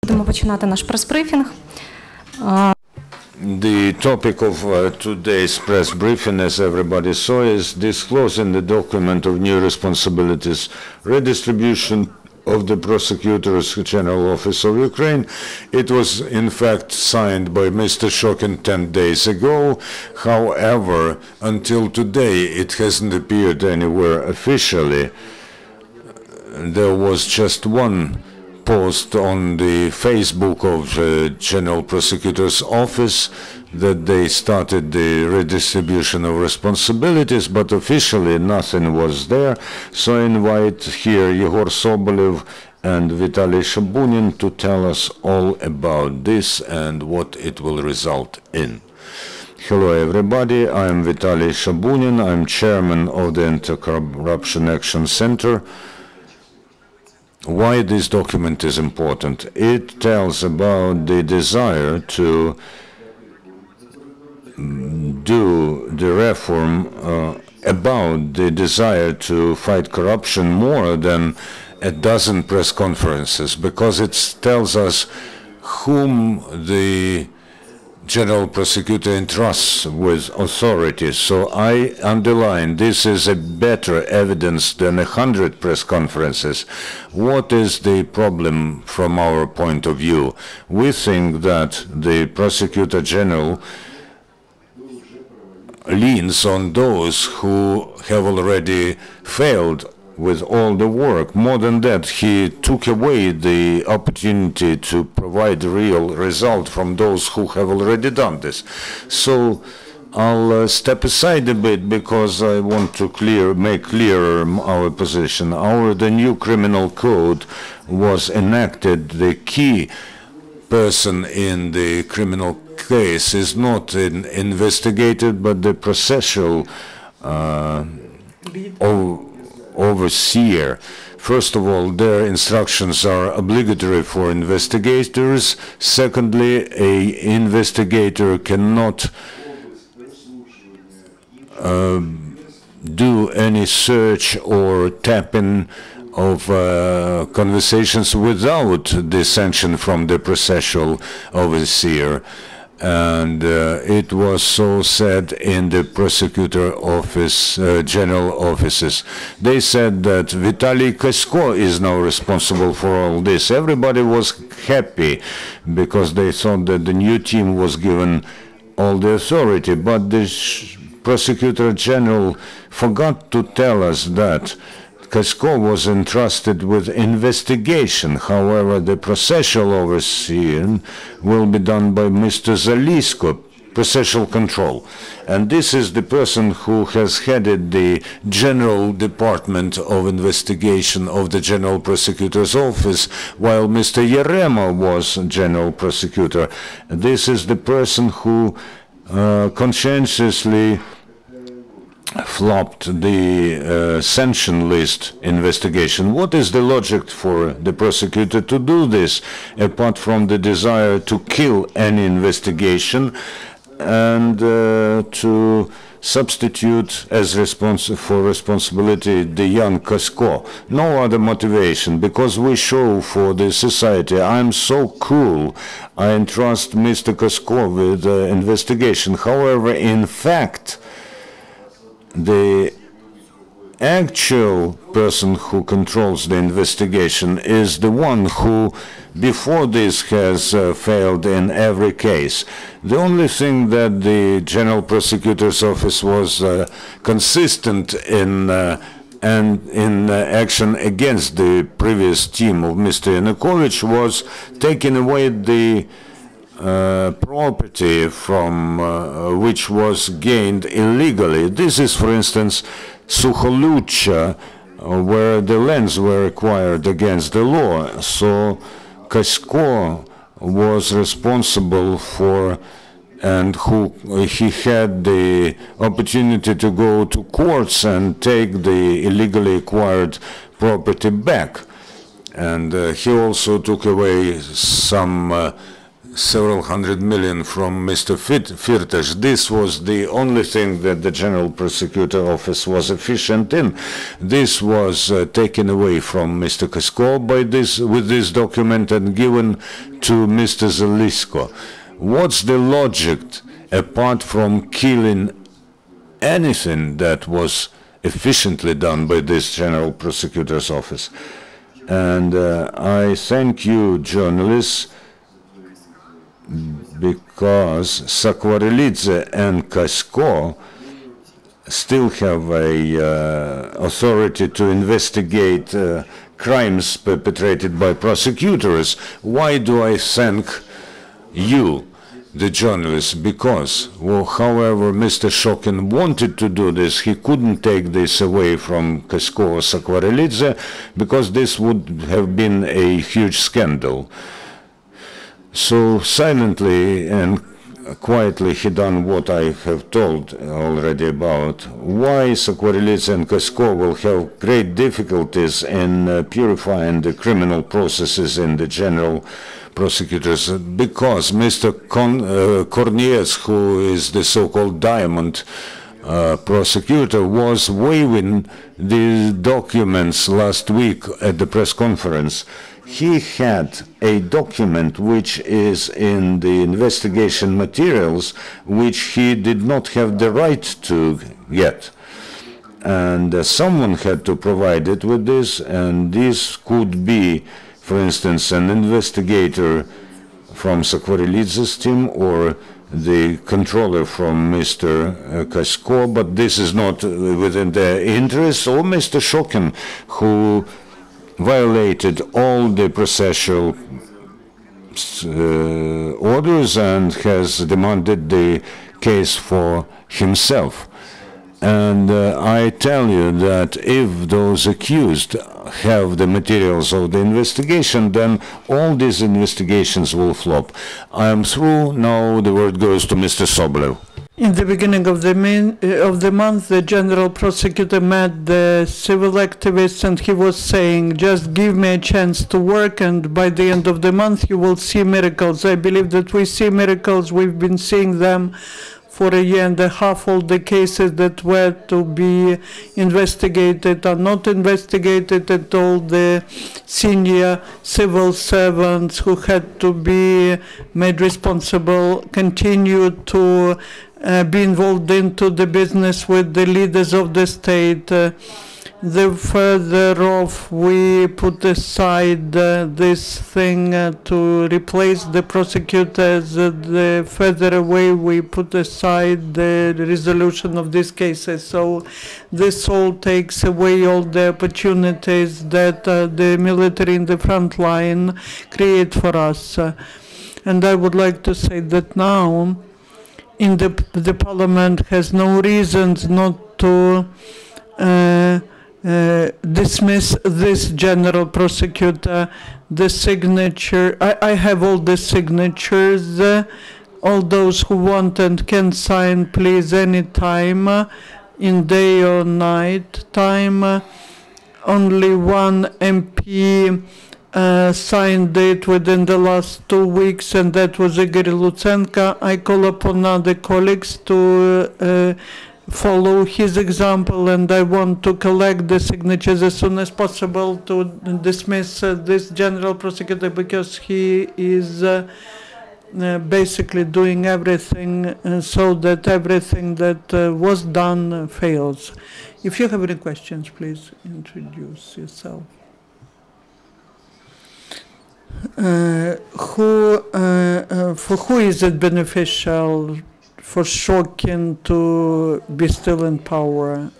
Будемо починати наш прес-брифінг. The topic of today's press briefing, as everybody saw, is disclosing the document of new responsibilities, redistribution of the Prosecutor's General Office of Ukraine. It was, in fact, signed by Mr. Shokin 10 days ago. However, until today, it hasn't appeared anywhere officially. There was just one post on the Facebook of the General Prosecutor's Office that they started the redistribution of responsibilities, but officially nothing was there. So I invite here Yehor Sobolev and Vitaly Shabunin to tell us all about this and what it will result in. Hello everybody, I am Vitaly Shabunin, I'm chairman of the Anticorruption Action Center. Why this document is important? It tells about the desire to do the reform, about the desire to fight corruption more than a dozen press conferences, because it tells us whom the General Prosecutor entrusts with authority. So I underline this is a better evidence than 100 press conferences. What is the problem from our point of view? We think that the Prosecutor General leans on those who have already failed with all the work. More than that, he took away the opportunity to provide real result from those who have already done this. So I'll step aside a bit because I want to make clearer our position. The new criminal code was enacted. The key person in the criminal case is not an investigator, but the processual overseer. First of all, their instructions are obligatory for investigators. Secondly, an investigator cannot do any search or tapping of conversations without the sanction from the processual overseer. And it was so said in the Prosecutor Office, General Offices. They said that Vitaly Kasko is now responsible for all this. Everybody was happy because they thought that the new team was given all the authority. But the Prosecutor General forgot to tell us that Kasko was entrusted with investigation. However, the processual overseeing will be done by Mr. Zalisko, processual control. And this is the person who has headed the General Department of Investigation of the General Prosecutor's Office, while Mr. Yarema was General Prosecutor. This is the person who conscientiously flopped the sanction list investigation. What is the logic for the prosecutor to do this, apart from the desire to kill any investigation and to substitute as for responsibility the young Kasko? No other motivation, because we show for the society, I'm so cool, I entrust Mr. Kasko with investigation. However, in fact, the actual person who controls the investigation is the one who, before this, has failed in every case. The only thing that the General Prosecutor's Office was consistent in action against the previous team of Mr. Yanukovych was taking away the property from which was gained illegally. This is, for instance, Sukholucha, where the lands were acquired against the law. So Kasko was responsible for, and he had the opportunity to go to courts and take the illegally acquired property back. And he also took away some several hundred million from Mr. Firtash. This was the only thing that the General Prosecutor Office was efficient in. This was taken away from Mr. Kasko with this document and given to Mr. Zelisko. What's the logic apart from killing anything that was efficiently done by this General Prosecutor's Office? And I thank you, journalists, because Sakvarelidze and Kasko still have a authority to investigate crimes perpetrated by prosecutors. Why do I thank you, the journalists? Because, well, however Mr. Shokin wanted to do this, he couldn't take this away from Kasko or Sakvarelidze, because this would have been a huge scandal. So silently and quietly he done what I have told already about. Why Sakvarelidze and Kasko will have great difficulties in purifying the criminal processes in the General Prosecutors? Because Mr. Korniets, who is the so-called diamond prosecutor, was waving the documents last week at the press conference. He had a document which is in the investigation materials, which he did not have the right to get. And someone had to provide it with this, and this could be, for instance, an investigator from Sakvarelidze's team or the controller from Mr. Kasko, but this is not within their interests, or Mr. Shokin, who violated all the processual orders and has demanded the case for himself. And I tell you that if those accused have the materials of the investigation, then all these investigations will flop. I am through. Now the word goes to Mr. Sobolev. In the beginning of the month, the General Prosecutor met the civil activists, and he was saying, just give me a chance to work, and by the end of the month you will see miracles. I believe that we see miracles. We've been seeing them for a year and a half. All the cases that were to be investigated are not investigated, and all the senior civil servants who had to be made responsible continue to be involved into the business with the leaders of the state. The further off we put aside this thing to replace the prosecutors, the further away we put aside the resolution of these cases. So this all takes away all the opportunities that the military in the front line create for us. And I would like to say that now in the parliament has no reasons not to dismiss this General Prosecutor. The signature, I have all the signatures. All those who want and can sign, please, any time, in day or night time. Only one MP signed it within the last 2 weeks, and that was Igor Lutsenko. I call upon other colleagues to follow his example, and I want to collect the signatures as soon as possible to dismiss this General Prosecutor, because he is basically doing everything so that everything that was done fails. If you have any questions, please introduce yourself. For who is it beneficial for Shokin to be still in power?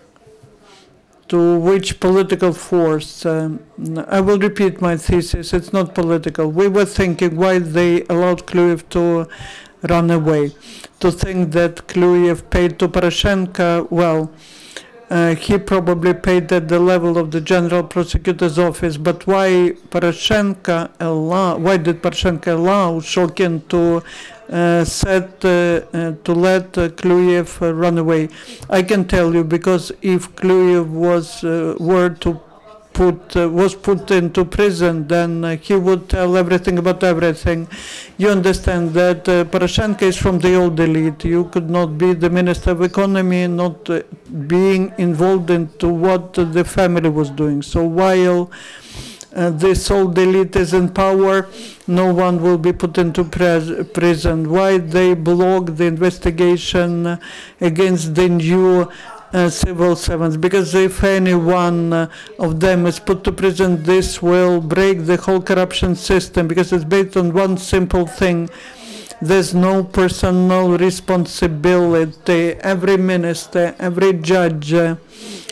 To which political force? I will repeat my thesis. It's not political. We were thinking why they allowed Kluyev to run away. To think that Kluyev paid to Poroshenko, well, he probably paid at the level of the General Prosecutor's Office. But why did Poroshenko allow Shokin to let Kluyev run away? I can tell you, because if Kluyev were to was put into prison, then he would tell everything about everything. You understand that Poroshenko is from the old elite. You could not be the Minister of Economy not being involved into what the family was doing. So while this old elite is in power, no one will be put into prison. Why they block the investigation against the new civil servants? Because if any one of them is put to prison, this will break the whole corruption system, because it's based on one simple thing. There's no personal responsibility. Every minister, every judge,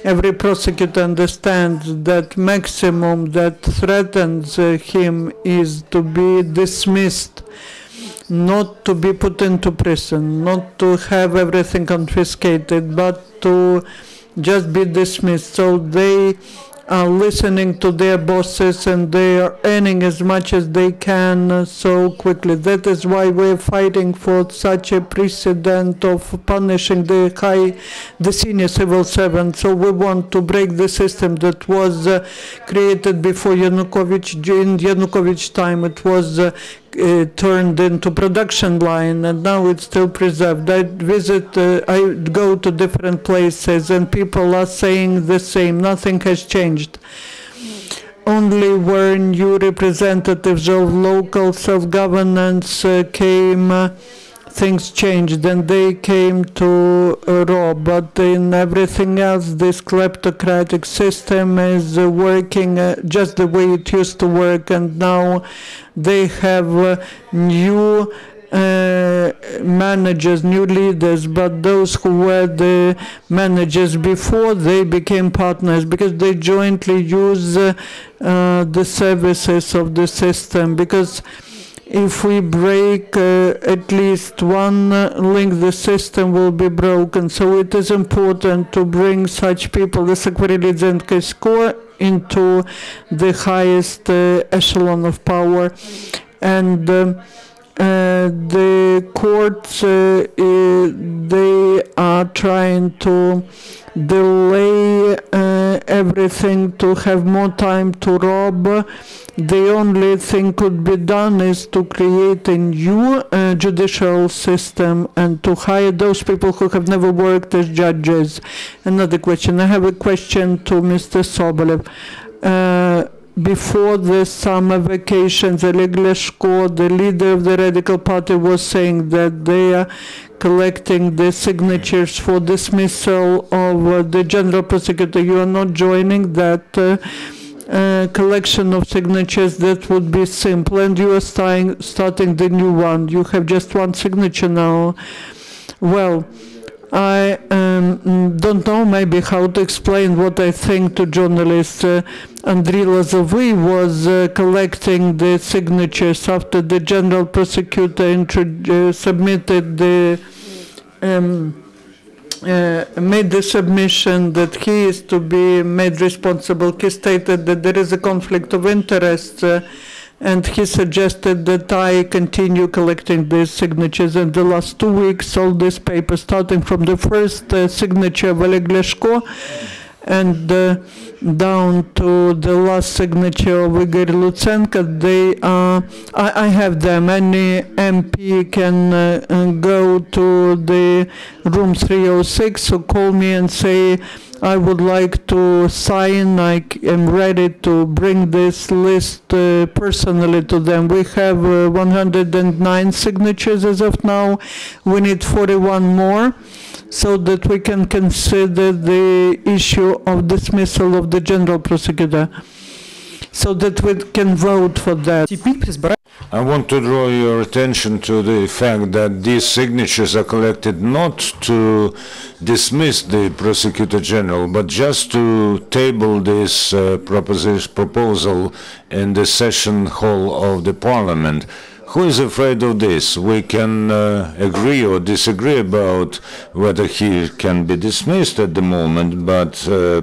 every prosecutor understands that maximum that threatens him is to be dismissed, not to be put into prison, not to have everything confiscated, but to just be dismissed. So they are listening to their bosses, and they are earning as much as they can so quickly. That is why we're fighting for such a precedent of punishing the senior civil servants. So we want to break the system that was created before Yanukovych. In Yanukovych time, it was turned into production line, and now it's still preserved. I go to different places, and people are saying the same. Nothing has changed. Only when new representatives of local self-governance came, things changed, and they came to rob. But in everything else, this kleptocratic system is working just the way it used to work, and now they have new managers, new leaders, but those who were the managers before, they became partners because they jointly use the services of the system. Because if we break at least one link, the system will be broken. So it is important to bring such people, the Sakvarelidze and Kisko, into the highest echelon of power. And the courts, they are trying to delay everything to have more time to rob. The only thing could be done is to create a new judicial system and to hire those people who have never worked as judges. Another question. I have a question to Mr. Sobolev. Before the summer vacations, Oleg Leshko, the leader of the Radical Party, was saying that they are collecting the signatures for dismissal of the General Prosecutor. You are not joining that collection of signatures. That would be simple, and you are starting the new one. You have just one signature now. Well, I don't know maybe how to explain what I think to journalists. Andriy Lazovy was collecting the signatures after the General Prosecutor submitted the made the submission that he is to be made responsible. He stated that there is a conflict of interest, and he suggested that I continue collecting these signatures. In the last 2 weeks, all these papers, starting from the first signature of Oleg Leshko and down to the last signature of Igor Lutsenko, they are, I have them. Any MP can go to the room 306 or call me and say, I would like to sign. I am ready to bring this list personally to them. We have 109 signatures as of now. We need 41 more, so that we can consider the issue of dismissal of the General Prosecutor, so that we can vote for that. I want to draw your attention to the fact that these signatures are collected not to dismiss the Prosecutor General, but just to table this proposal in the session hall of the Parliament. Who is afraid of this? We can agree or disagree about whether he can be dismissed at the moment, but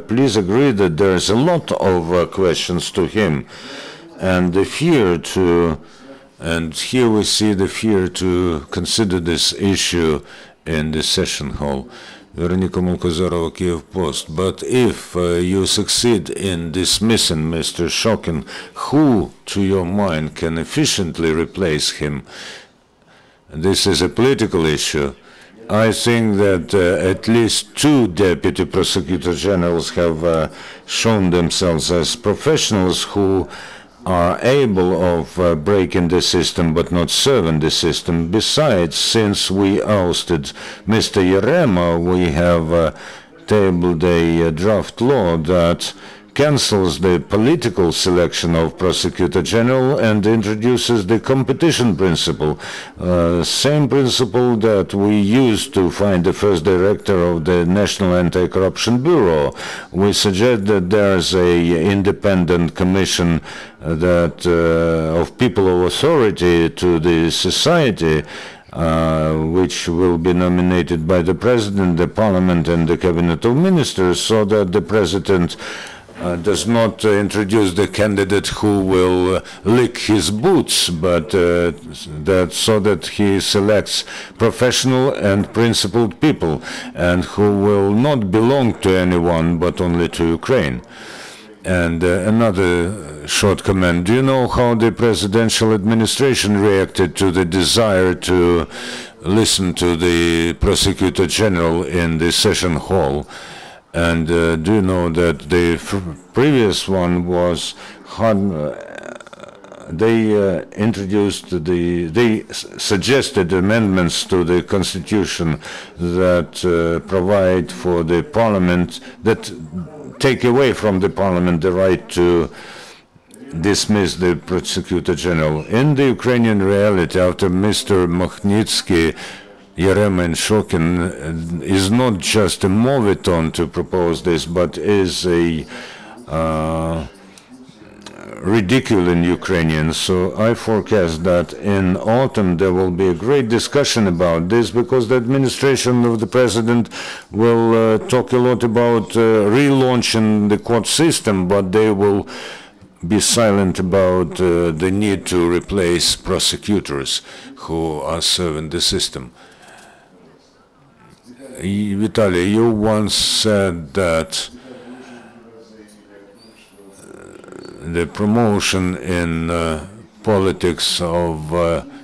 please agree that there is a lot of questions to him, and the fear to, and here we see the fear to consider this issue in the session hall. Veronika Mulkozarova, Kiev Post. But if you succeed in dismissing Mr. Shokin, who, to your mind, can efficiently replace him? This is a political issue. I think that at least 2 deputy prosecutor generals have shown themselves as professionals who are able of breaking the system but not serving the system. Besides, since we ousted Mr. Yarema, we have tabled a draft law that cancels the political selection of Prosecutor General and introduces the competition principle, same principle that we used to find the first director of the National Anticorruption Bureau. We suggest that there's a independent commission that of people of authority to the society, which will be nominated by the President, the Parliament, and the Cabinet of Ministers, so that the President does not introduce the candidate who will lick his boots, but so that he selects professional and principled people, and who will not belong to anyone but only to Ukraine. And another short comment. Do you know how the presidential administration reacted to the desire to listen to the Prosecutor General in the session hall? And do you know that the previous one was they suggested amendments to the constitution that provide for the parliament, that take away from the parliament the right to dismiss the Prosecutor General. In the Ukrainian reality, after Mr. Magnitsky, Yarema and Shokin is not just a moveton to propose this, but is a ridicule in Ukrainian. So I forecast that in autumn there will be a great discussion about this, because the administration of the president will talk a lot about relaunching the court system, but they will be silent about the need to replace prosecutors who are serving the system. Vitaly, you once said that the promotion in politics of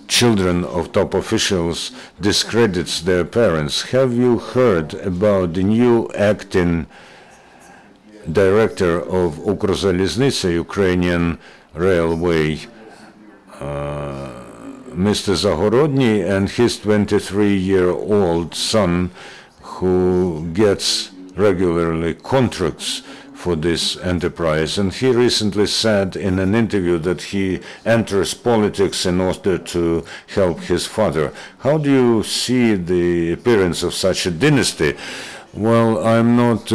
children of top officials discredits their parents. Have you heard about the new acting director of Ukrzaliznytsia, Ukrainian Railway, Mr. Zagorodny, and his 23-year-old son, who gets regularly contracts for this enterprise? And he recently said in an interview that he enters politics in order to help his father. How do you see the appearance of such a dynasty? Well, I'm not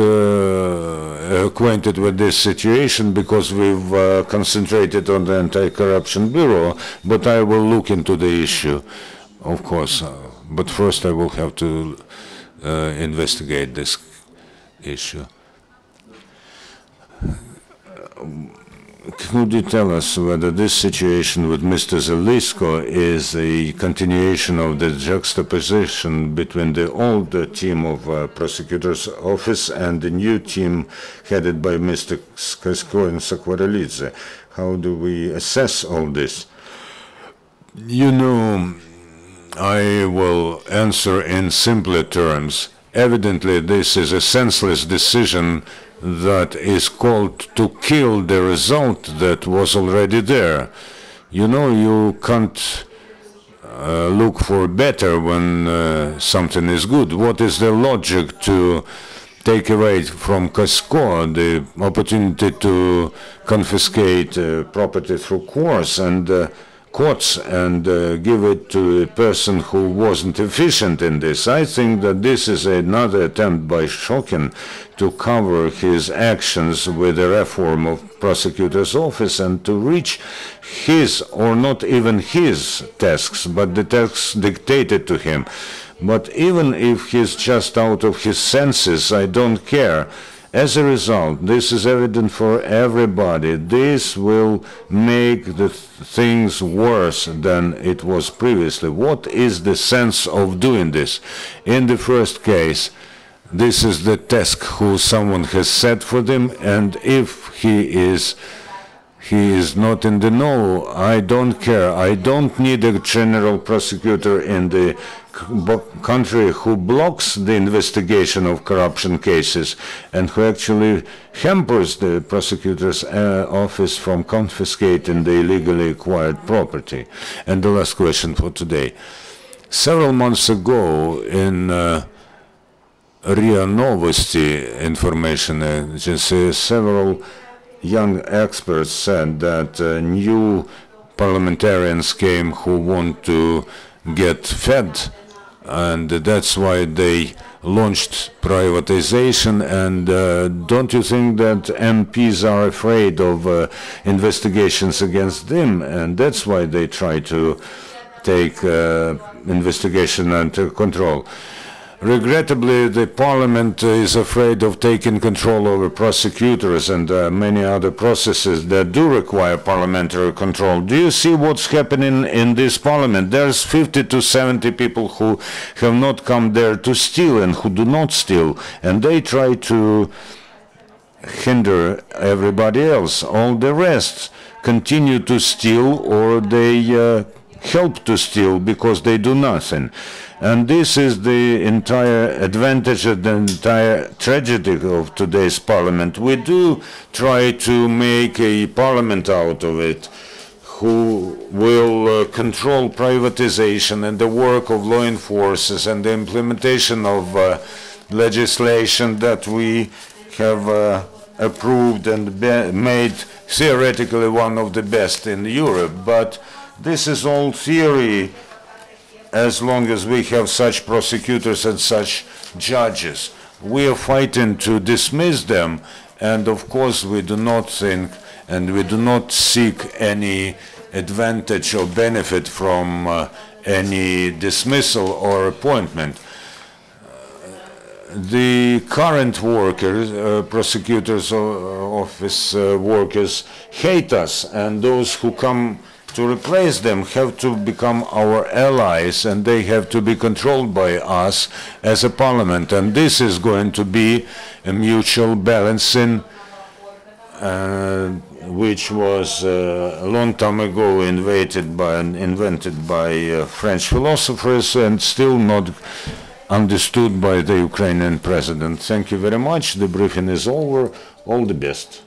acquainted with this situation because we've concentrated on the Anti-Corruption Bureau, but I will look into the issue, of course. But first I will have to investigate this issue. Could you tell us whether this situation with Mr. Zelisko is a continuation of the juxtaposition between the old team of prosecutor's office and the new team headed by Mr. Skrisko and Sakvarelidze? How do we assess all this? You know, I will answer in simpler terms. Evidently, this is a senseless decision that is called to kill the result that was already there. You know, you can't look for better when something is good. What is the logic to take away from Kasko the opportunity to confiscate property through courts and give it to a person who wasn't efficient in this? I think that this is another attempt by Shokin to cover his actions with a reform of prosecutor's office and to reach his, or not even his, tasks, but the tasks dictated to him. But even if he's just out of his senses, I don't care. As a result, this is evident for everybody. This will make the things worse than it was previously. What is the sense of doing this? In the first case, This is the task who someone has set for them, and if he is not in the know, I don't care. I don't need a general prosecutor in the country who blocks the investigation of corruption cases and who actually hampers the prosecutor's office from confiscating the illegally acquired property. And the last question for today. Several months ago in RIA Novosti information agency, several young experts said that new parliamentarians came who want to get fed, and that's why they launched privatization. And don't you think that MPs are afraid of investigations against them, and that's why they try to take investigation under control? Regrettably, the parliament is afraid of taking control over prosecutors and many other processes that do require parliamentary control. Do you see what's happening in this parliament? There's 50 to 70 people who have not come there to steal and who do not steal, and they try to hinder everybody else. All the rest continue to steal, or they help to steal because they do nothing. And this is the entire advantage and the entire tragedy of today's parliament. We do try to make a parliament out of it who will control privatization and the work of law enforcers and the implementation of legislation that we have approved and made theoretically one of the best in Europe. But this is all theory as long as we have such prosecutors and such judges. We are fighting to dismiss them, and of course we do not think and we do not seek any advantage or benefit from any dismissal or appointment. The current workers, prosecutors' office workers, hate us, and those who come to replace them have to become our allies, and they have to be controlled by us as a parliament. And this is going to be a mutual balancing, which was a long time ago invented by French philosophers and still not understood by the Ukrainian president. Thank you very much. The briefing is over. All the best.